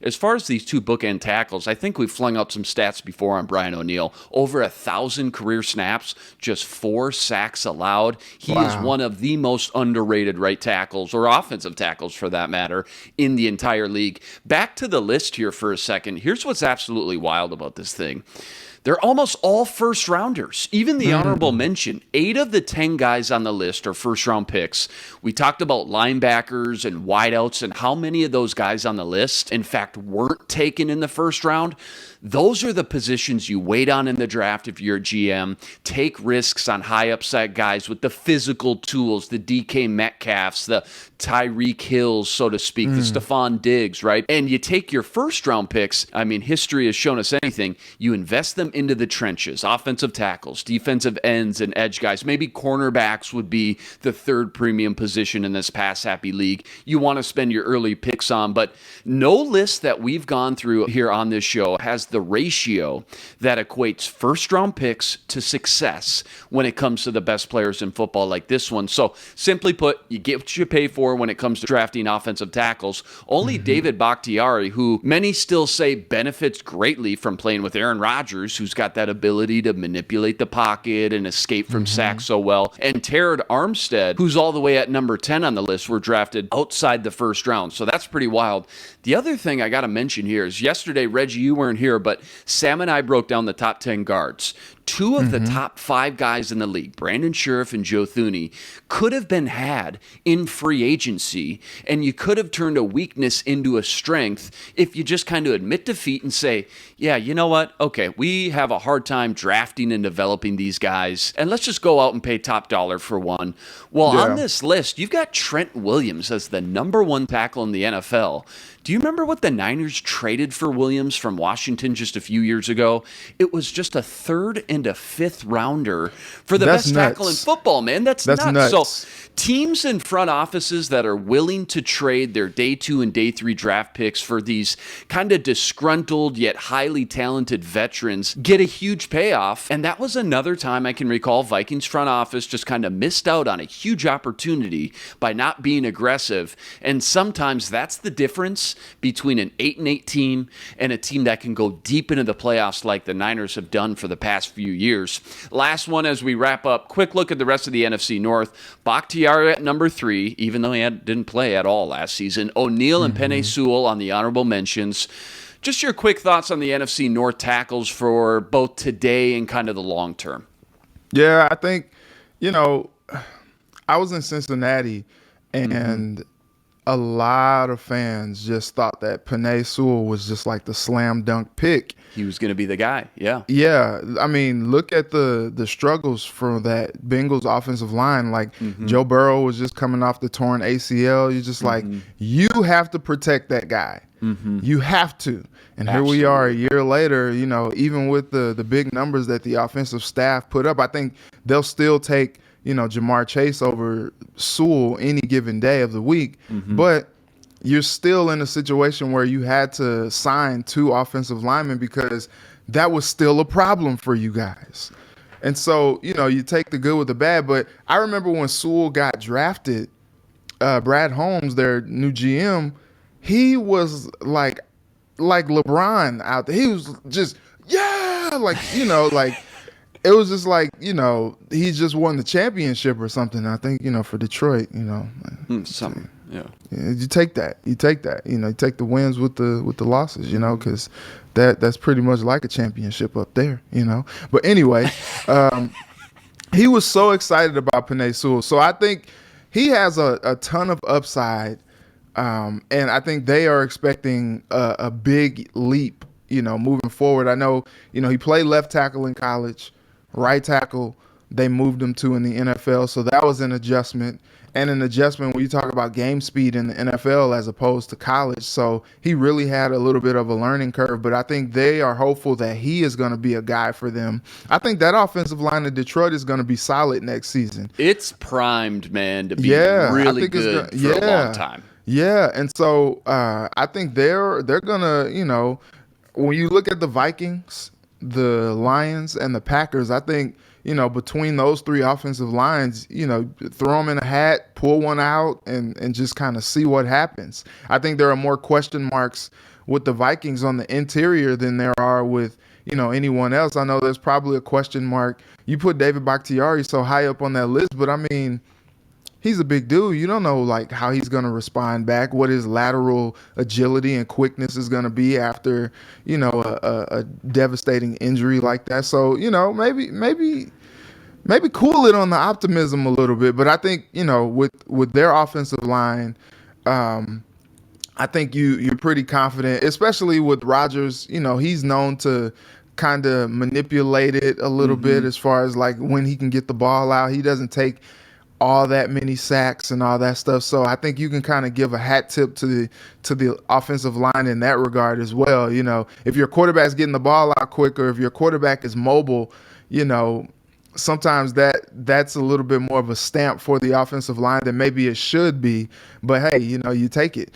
As far as these two bookend tackles, I think we've flung out some stats before on Brian O'Neill. Over 1,000 career snaps, just 4 sacks allowed. He is Wow. one of the most underrated right tackles, or offensive tackles for that matter, in the entire league. Back to the list here for a second. Here's what's absolutely wild about this thing. They're almost all first rounders. Even the honorable mention, 8 of the 10 guys on the list are first round picks. We talked about linebackers and wideouts and how many of those guys on the list, in fact, weren't taken in the first round. Those are the positions you wait on in the draft if you're a GM. Take risks on high upside guys with the physical tools, the DK Metcalfs, the Tyreek Hills, so to speak, the Stephon Diggs, right? And you take your first round picks. I mean, history has shown us anything. You invest them into the trenches, offensive tackles, defensive ends, and edge guys. Maybe cornerbacks would be the third premium position in this pass-happy league you want to spend your early picks on. But no list that we've gone through here on this show has the ratio that equates first-round picks to success when it comes to the best players in football like this one. So simply put, you get what you pay for when it comes to drafting offensive tackles. Only David Bakhtiari, who many still say benefits greatly from playing with Aaron Rodgers, who's got that ability to manipulate the pocket and escape from sacks so well, and Terrell Armstead, who's all the way at number 10 on the list, were drafted outside the first round. So that's pretty wild. The other thing I got to mention here is yesterday, Reggie, you weren't here, but Sam and I broke down the top 10 guards. 2 of the top 5 guys in the league, Brandon Sheriff and Joe Thuney, could have been had in free agency, and you could have turned a weakness into a strength if you just kind of admit defeat and say, yeah, you know what? Okay, we have a hard time drafting and developing these guys, and let's just go out and pay top dollar for one. Well, on this list, you've got Trent Williams as the number 1 tackle in the NFL. Do you remember what the Niners traded for Williams from Washington just a few years ago? It was just a 3rd and a 5th rounder for the best tackle in football, man. That's nuts. So teams and front offices that are willing to trade their day 2 and day 3 draft picks for these kind of disgruntled yet highly talented veterans get a huge payoff. And that was another time I can recall Vikings front office just kind of missed out on a huge opportunity by not being aggressive. And sometimes that's the difference between an 8-8 team and a team that can go deep into the playoffs like the Niners have done for the past few years. Last one as we wrap up. Quick look at the rest of the NFC North. Bakhtiari at number 3, even though he didn't play at all last season. O'Neill and Penei Sewell on the honorable mentions. Just your quick thoughts on the NFC North tackles for both today and kind of the long term. Yeah, I think, I was in Cincinnati, and a lot of fans just thought that Penei Sewell was just like the slam dunk pick. He was going to be the guy, yeah. Yeah, I mean, look at the struggles for that Bengals offensive line. Like, Joe Burrow was just coming off the torn ACL. You're just like, you have to protect that guy. You have to. And here we are a year later, even with the big numbers that the offensive staff put up, I think they'll still take, Jamar Chase over Sewell any given day of the week. But you're still in a situation where you had to sign 2 offensive linemen because that was still a problem for you guys. And so, you take the good with the bad. But I remember when Sewell got drafted, Brad Holmes, their new GM, he was like LeBron out there. He was just, it was just like, he just won the championship or something. I think, for Detroit, Something, yeah. You take that. You take the wins with the losses, because that's pretty much like a championship up there, But anyway, he was so excited about Penei Sewell. So I think he has a ton of upside, and I think they are expecting a big leap, moving forward. I know, he played left tackle in college, right tackle they moved him to in the NFL, so that was an adjustment. And an adjustment when you talk about game speed in the NFL as opposed to college. So he really had a little bit of a learning curve, but I think they are hopeful that he is going to be a guy for them. I think that offensive line of Detroit is going to be solid next season. It's primed, man, to be really good for a long time. Yeah, and so I think they're going to, when you look at the Vikings, the Lions, and the Packers, I think, between those 3 offensive lines, throw them in a hat, pull one out, and just kind of see what happens. I think there are more question marks with the Vikings on the interior than there are with, anyone else. I know there's probably a question mark. You put David Bakhtiari so high up on that list, but I mean, he's a big dude. You don't know like how he's going to respond back, what his lateral agility and quickness is going to be after, a devastating injury like that. So, maybe cool it on the optimism a little bit. But I think, with their offensive line, I think you're pretty confident, especially with Rodgers. He's known to kind of manipulate it a little bit as far as like when he can get the ball out. He doesn't take all that many sacks and all that stuff. So I think you can kind of give a hat tip to the offensive line in that regard as well. If your quarterback's getting the ball out quicker, if your quarterback is mobile, sometimes that's a little bit more of a stamp for the offensive line than maybe it should be. But hey, you take it.